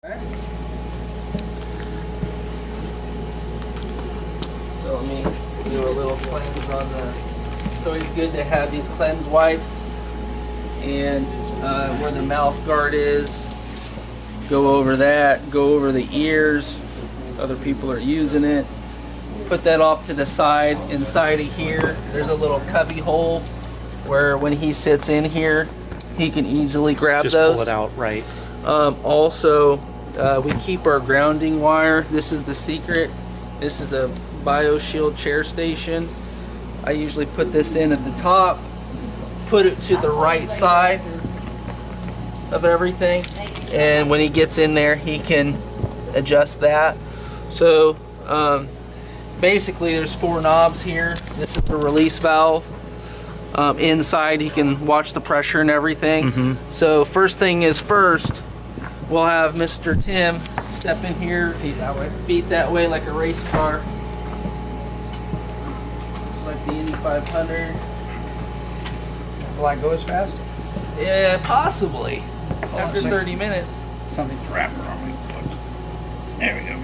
So let me do a little cleanse on the. It's always good to have these cleanse wipes, and where the mouth guard is, go over that, go over the ears. Other people are using it. Put that off to the side. Inside of here, there's a little cubby hole where when he sits in here, he can easily grab Just those. pull it out, right. Also, we keep our grounding wire. This is the secret. This is a BioShield chair station. I usually put this in at the top, put it to the right side of everything, and when he gets in there, he can adjust that. So basically there's 4 knobs here. This is the release valve. Inside he can watch the pressure and everything. So first thing is first, we'll have Mr. Tim step in here, feet that way like a race car. Just like the Indy 500. Will I go as fast? Yeah, possibly. After on, 30 minutes. Something's wrapped around me. There we go.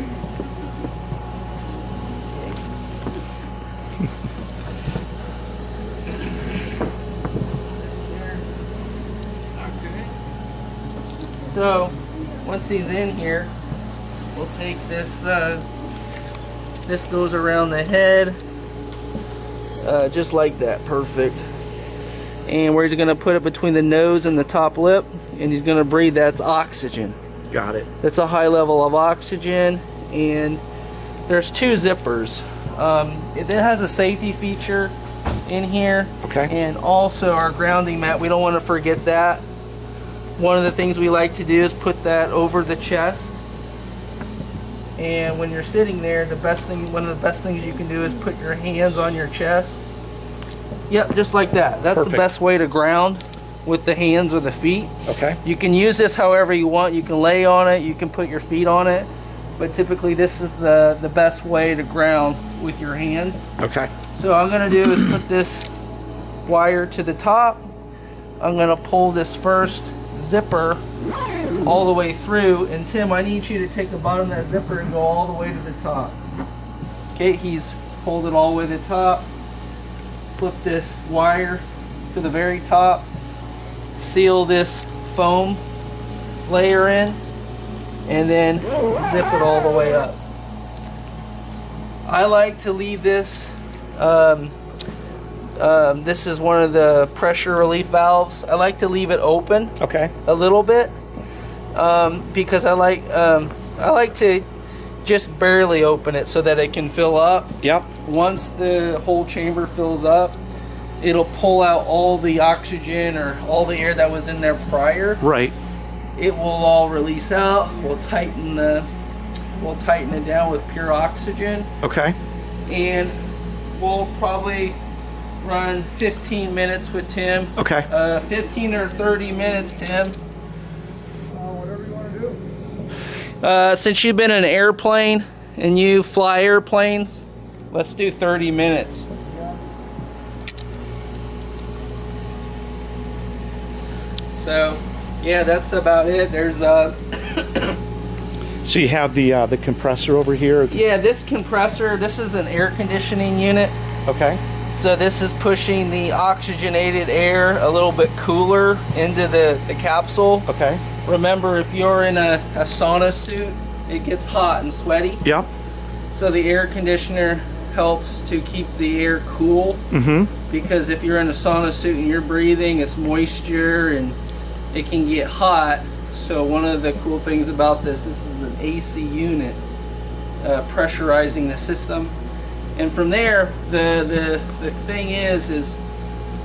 So once he's in here, we'll take this, this goes around the head, just like that, perfect. And where he's gonna put it between the nose and the top lip, and he's gonna breathe, that's oxygen. Got it. That's a high level of oxygen, and there's 2 zippers. It has a safety feature in here. Okay. And also our grounding mat, we don't wanna forget that. One of the things we like to do is put that over the chest. And when you're sitting there, one of the best things you can do is put your hands on your chest. Yep, just like that. That's Perfect. the best way to ground, with the hands or the feet. Okay. You can use this however you want. You can lay on it, you can put your feet on it, but typically this is the best way to ground, with your hands. Okay. So what I'm gonna do is put this wire to the top. I'm gonna pull this first zipper all the way through, and Tim, I need you to take the bottom of that zipper and go all the way to the top. Okay, he's pulled it all the way to the top. Flip this wire to the very top, seal this foam layer in, and then zip it all the way up. I like to leave this, this is one of the pressure relief valves. I like to leave it open Okay. a little bit, because I like to just barely open it so that it can fill up. Yep. Once the whole chamber fills up, it'll pull out all the oxygen or all the air that was in there prior. Right. It will all release out. We'll tighten it down with pure oxygen, Okay. and we'll probably run 15 minutes with Tim. Okay. 15 or 30 minutes, Tim. Whatever you want to do. Since you've been in an airplane and you fly airplanes, let's do 30 minutes. So, yeah, that's about it. There's So you have the compressor over here. yeah, this compressor, this is an air conditioning unit. Okay. So this is pushing the oxygenated air a little bit cooler into the capsule. Okay. Remember, if you're in a sauna suit, it gets hot and sweaty. Yep. So the air conditioner helps to keep the air cool. Because if you're in a sauna suit and you're breathing, it's moisture and it can get hot. So one of the cool things about this is an AC unit pressurizing the system. And from there, the thing is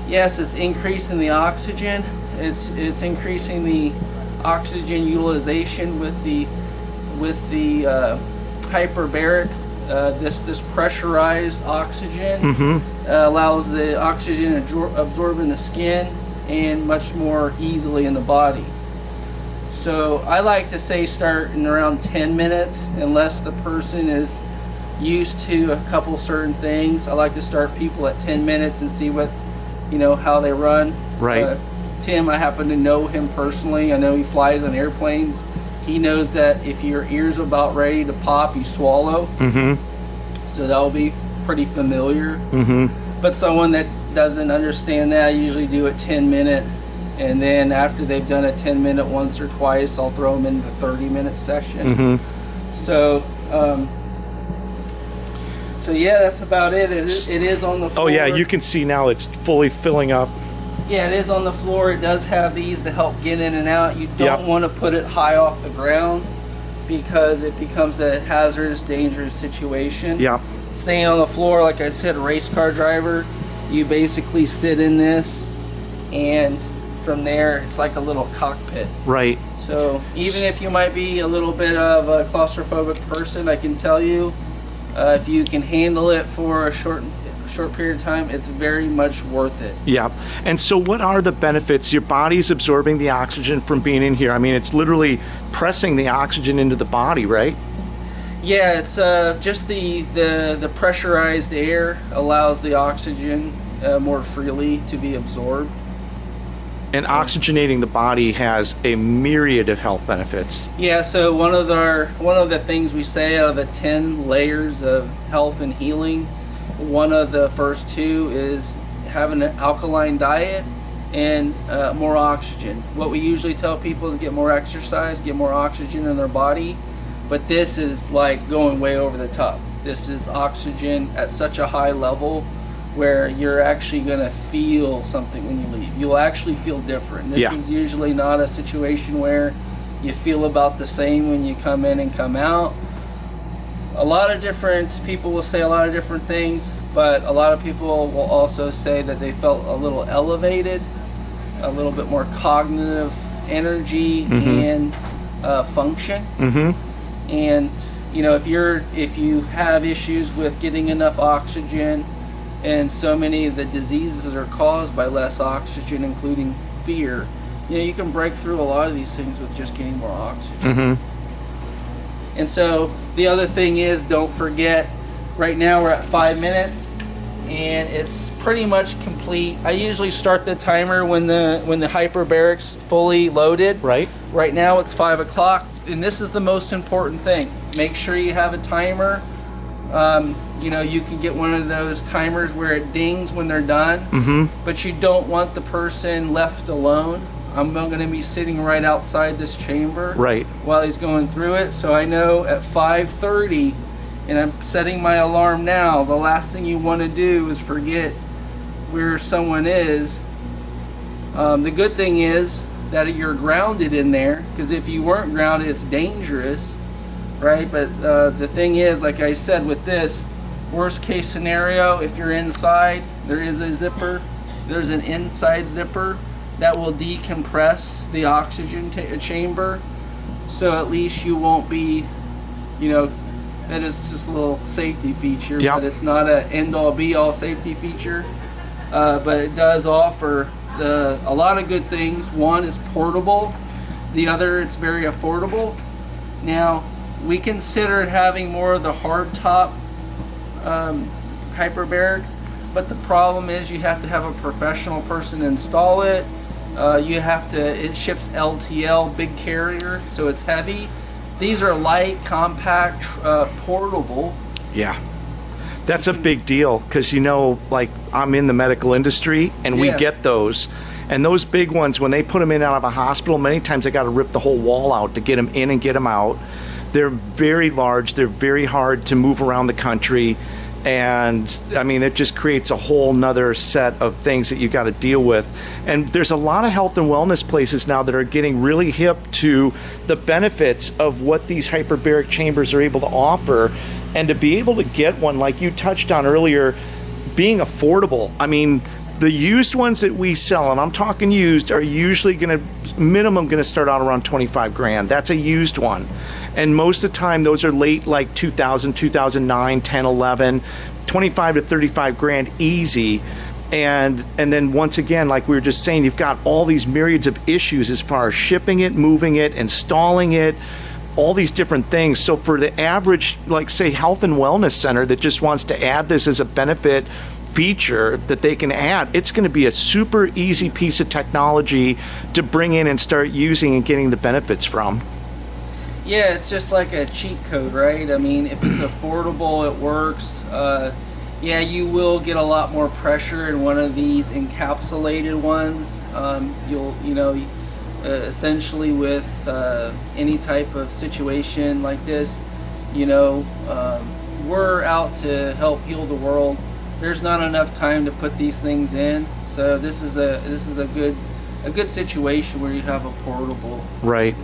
yes, it's increasing the oxygen. It's increasing the oxygen utilization with the hyperbaric. This pressurized oxygen allows the oxygen to absorb in the skin and much more easily in the body. So I like to say start in around 10 minutes, unless the person is used to a couple certain things. I like to start people at 10 minutes and see what, how they run. Right. Tim, I happen to know him personally. I know he flies on airplanes. He knows that if your ear's about ready to pop, you swallow. So that'll be pretty familiar. But someone that doesn't understand that, I usually do a 10-minute, and then after they've done a 10-minute once or twice, I'll throw them into the 30-minute session. So, so yeah, that's about it. It is on the floor. Oh yeah, you can see now it's fully filling up. Yeah, it is on the floor. It does have these to help get in and out. You don't want to put it high off the ground because it becomes a hazardous, dangerous situation. Yeah. Staying on the floor, like I said, race car driver, you basically sit in this, and from there, it's like a little cockpit. Right. So even if you might be a little bit of a claustrophobic person, I can tell you, if you can handle it for a short period of time, it's very much worth it. Yeah. And so what are the benefits? Your body's absorbing the oxygen from being in here. I mean, it's literally pressing the oxygen into the body, right? Yeah, it's just the pressurized air allows the oxygen more freely to be absorbed. And oxygenating the body has a myriad of health benefits. Yeah, so one of the things we say out of the 10 layers of health and healing, one of the first 2 is having an alkaline diet and more oxygen. What we usually tell people is get more exercise, get more oxygen in their body, but this is like going way over the top. This is oxygen at such a high level where you're actually going to feel something when you leave. You'll actually feel different. This is usually not a situation where you feel about the same when you come in and come out. A lot of different people will say a lot of different things, but a lot of people will also say that they felt a little elevated, a little bit more cognitive energy and function. And you know, if you have issues with getting enough oxygen, and so many of the diseases are caused by less oxygen, including fear, you know, you can break through a lot of these things with just getting more oxygen. And so the other thing is, don't forget, right now we're at 5 minutes and it's pretty much complete. I usually start the timer when the hyperbaric's fully loaded. Right. Right now it's 5 o'clock, and this is the most important thing. Make sure you have a timer. You know, you can get one of those timers where it dings when they're done, but you don't want the person left alone. I'm going to be sitting right outside this chamber while he's going through it. So I know at 5:30, and I'm setting my alarm now, the last thing you want to do is forget where someone is. The good thing is that you're grounded in there, because if you weren't grounded, it's dangerous, right? But the thing is, like I said, with this, worst case scenario, if you're inside, there is a zipper. There's an inside zipper that will decompress the oxygen chamber, so at least you won't be, you know, that is just a little safety feature, but it's not an end-all be-all safety feature. But it does offer a lot of good things. One, it's portable. The other, it's very affordable. Now, we considered having more of the hard top hyperbarics, but the problem is you have to have a professional person install it. It ships LTL, big carrier, so it's heavy. These are light, compact, portable. Yeah. That's a big deal, because, you know, like, I'm in the medical industry and we get those. And those big ones, when they put them in out of a hospital, many times they got to rip the whole wall out to get them in and get them out. They're very large. They're very hard to move around the country. And I mean, it just creates a whole nother set of things that you got to deal with. And there's a lot of health and wellness places now that are getting really hip to the benefits of what these hyperbaric chambers are able to offer. And to be able to get one, like you touched on earlier, being affordable. I mean, the used ones that we sell, and I'm talking used, are usually minimum going to start out around 25 grand. That's a used one. And most of the time, those are late, like 2000, 2009, 10, 11, 25 to 35 grand easy. And then once again, like we were just saying, you've got all these myriads of issues as far as shipping it, moving it, installing it, all these different things. So for the average, like say, health and wellness center that just wants to add this as a benefit feature that they can add, it's going to be a super easy piece of technology to bring in and start using and getting the benefits from. Yeah, it's just like a cheat code, right? I mean, if it's affordable, it works. Yeah, you will get a lot more pressure in one of these encapsulated ones. Essentially with any type of situation like this, we're out to help heal the world. There's not enough time to put these things in, so this is a good situation where you have a portable. Right.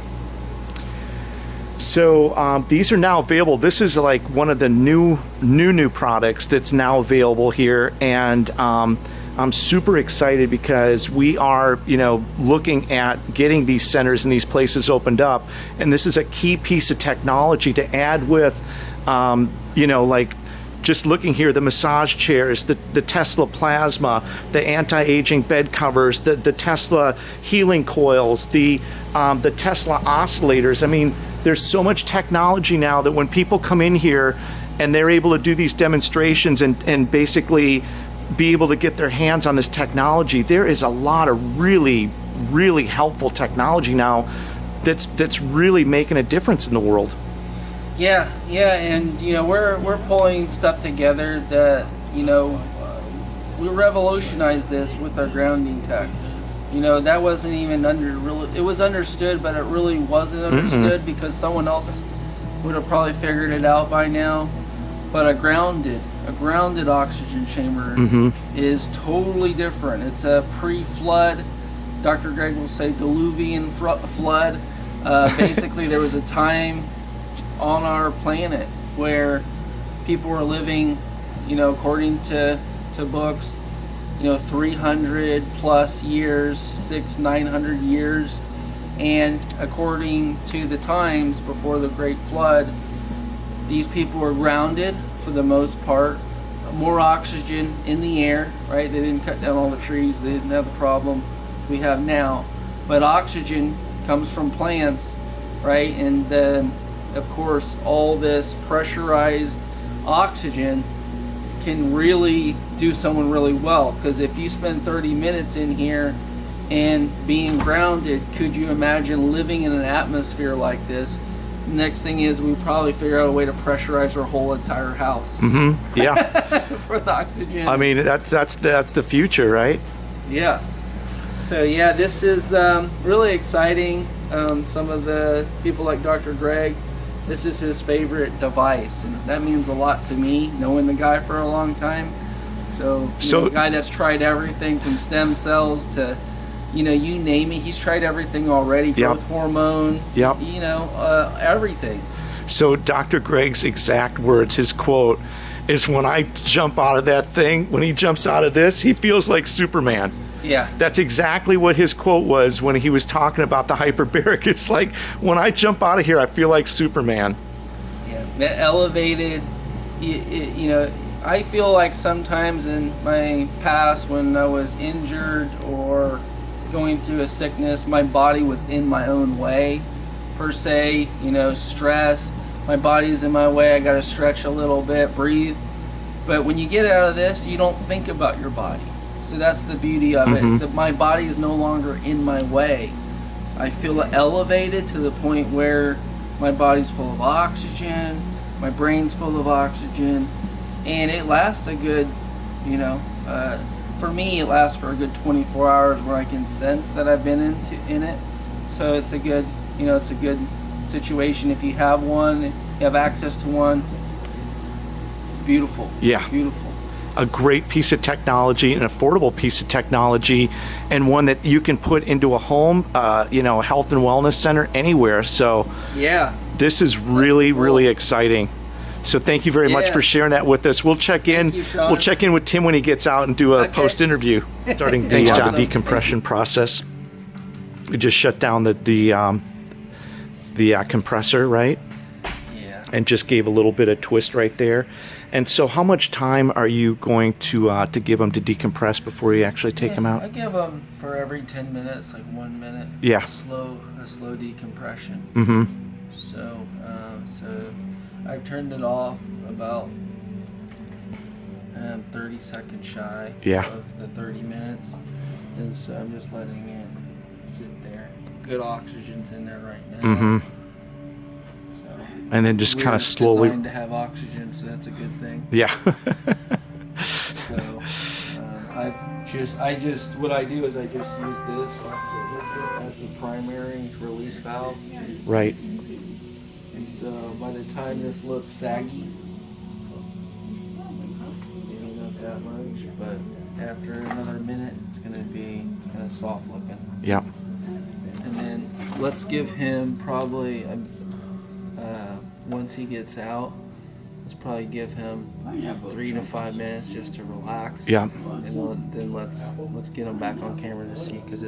So these are now available. This is like one of the new products that's now available here, and I'm super excited because we are, looking at getting these centers and these places opened up, and this is a key piece of technology to add with, like just looking here, the massage chairs, the Tesla plasma, the anti-aging bed covers, the Tesla healing coils, the Tesla oscillators. I mean, there's so much technology now that when people come in here and they're able to do these demonstrations and basically be able to get their hands on this technology, there is a lot of really, really helpful technology now that's really making a difference in the world. Yeah, and we're pulling stuff together that we revolutionized this with our grounding tech. That wasn't even it was understood, but it really wasn't understood because someone else would have probably figured it out by now. But a grounded oxygen chamber is totally different. It's a pre-flood, Dr. Greg will say diluvian flood. Basically, there was a time on our planet where people were living, according to books, 300 plus years, 900 years, and according to the times before the Great Flood, these people were grounded for the most part, more oxygen in the air, right? They didn't cut down all the trees, they didn't have the problem we have now, but oxygen comes from plants, right? And then, of course, all this pressurized oxygen can really do someone really well, because if you spend 30 minutes in here and being grounded, could you imagine living in an atmosphere like this? Next thing is we probably figure out a way to pressurize our whole entire house. Yeah. For the oxygen. I mean, that's the future, right? Yeah. So yeah, this is really exciting. Some of the people like Dr. Greg, this is his favorite device, and that means a lot to me, knowing the guy for a long time. So a guy that's tried everything from stem cells to, you name it. He's tried everything already. Growth hormone. Yep. Everything. So Dr. Greg's exact words, his quote, is when I jump out of that thing, when he jumps out of this, he feels like Superman. Yeah. That's exactly what his quote was when he was talking about the hyperbaric. It's like, when I jump out of here, I feel like Superman. Yeah. That elevated, I feel like sometimes in my past when I was injured or going through a sickness, my body was in my own way, per se, stress. My body's in my way, I gotta stretch a little bit, breathe. But when you get out of this, you don't think about your body. So that's the beauty of it, that my body is no longer in my way. I feel elevated to the point where my body's full of oxygen, my brain's full of oxygen, and it lasts a good, for me, it lasts for a good 24 hours where I can sense that I've been in it. So it's a good, it's a good situation. If you have one, you have access to one, it's beautiful. Yeah. Beautiful. A great piece of technology, an affordable piece of technology, and one that you can put into a home, a health and wellness center anywhere. So yeah, this is really, really exciting. So thank you very much for sharing that with us. We'll check in. We'll check in with Tim when he gets out and do a post-interview starting the decompression process. We just shut down the compressor, right? Yeah. And just gave a little bit of twist right there. And so how much time are you going to give them to decompress before you actually take them out? I give them for every 10 minutes, like 1 minute. Yeah. A slow decompression. So I've turned it off about 30 seconds shy of the 30 minutes. And so I'm just letting it sit there. Good oxygen's in there right now. And then just kind We're of slowly. designed to have oxygen, so that's a good thing. Yeah. So what I do is I just use this as the primary release valve. Right. And so by the time this looks saggy, maybe not that much, but after another minute, it's going to be kind of soft looking. Yeah. And then let's give him probably, once he gets out, let's probably give him 3 to 5 minutes just to relax. Yeah. And then let's get him back on camera to see, because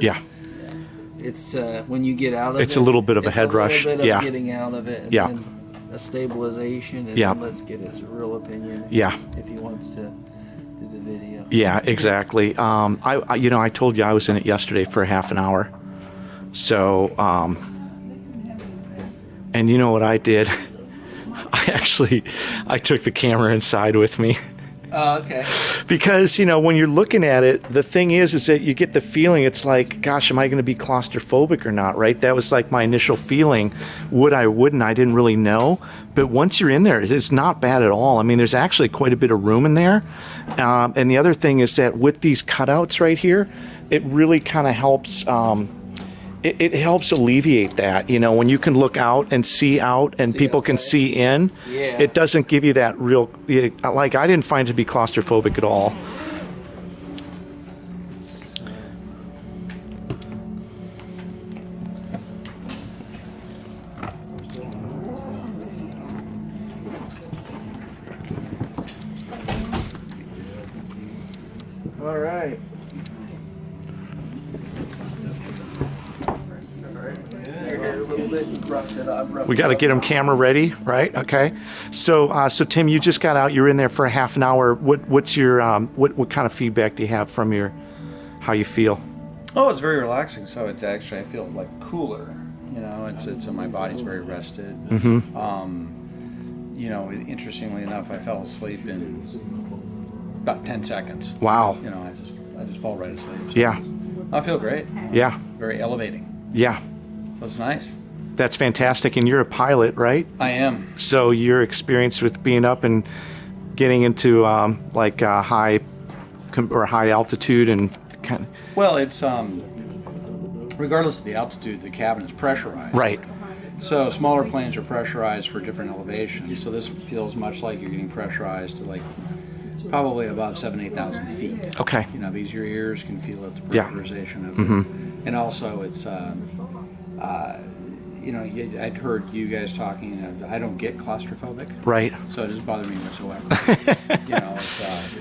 it's when you get out of it's a little bit of a head rush. It's a little bit of getting out of it, and Yeah. then a stabilization, and Yeah. then let's get his real opinion. Yeah. If he wants to do the video. Yeah, exactly. I told you I was in it yesterday for half an hour. So, and you know what I did? I took the camera inside with me. Oh, okay. Because, when you're looking at it, the thing is that you get the feeling, it's like, gosh, am I going to be claustrophobic or not, right? That was like my initial feeling. Would I, wouldn't, I didn't really know. But once you're in there, it's not bad at all. I mean, there's actually quite a bit of room in there. And the other thing is that with these cutouts right here, it really kind of helps... It helps alleviate that, when you can look out and see out and people can see in. Yeah. It doesn't give you that real, like I didn't find it to be claustrophobic at all. All right. We got to get them camera ready, right? Okay. So Tim, you just got out. You're in there for a half an hour. What's your what kind of feedback do you have from how you feel? Oh, it's very relaxing. So it's actually, I feel like cooler. It's my body's very rested. Interestingly enough, I fell asleep in about 10 seconds. Wow. I just fall right asleep. So Yeah. I feel great. Yeah. Very elevating. Yeah. So it's nice. That's fantastic. And you're a pilot, right? I am. So you're experienced with being up and getting into high altitude and kind of. Well, it's regardless of the altitude, the cabin is pressurized. Right. So smaller planes are pressurized for different elevations. So this feels much like you're getting pressurized to probably above 7,000-8,000 feet. Okay. Because your ears can feel it, the Yeah. pressurization of it. And also it's I'd heard you guys talking. I don't get claustrophobic, Right. so it doesn't bother me whatsoever. It's,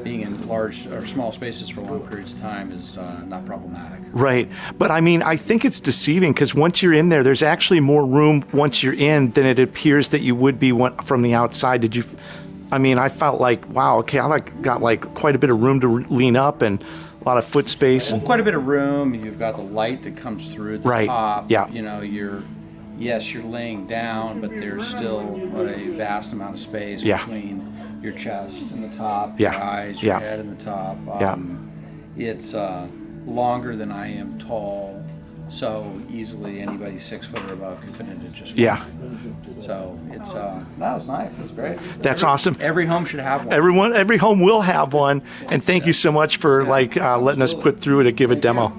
being in large or small spaces for long periods of time is not problematic. Right. But I mean, I think it's deceiving because once you're in there, there's actually more room once you're in than it appears that you would be from the outside. I felt like, wow, okay, I got quite a bit of room to lean up and a lot of foot space. Well, quite a bit of room. You've got the light that comes through the Right. top. Yeah. You're laying down, but there's still a vast amount of space Yeah. between your chest and the top, Yeah. your eyes, your Yeah. head and the top. Yeah. It's longer than I am tall, so easily anybody 6 foot or above can fit into just fine. Yeah. So it's it's nice. It's great. That's awesome. Every home should have one. Every home will have one. And thank you so much for letting us put through it to give a demo.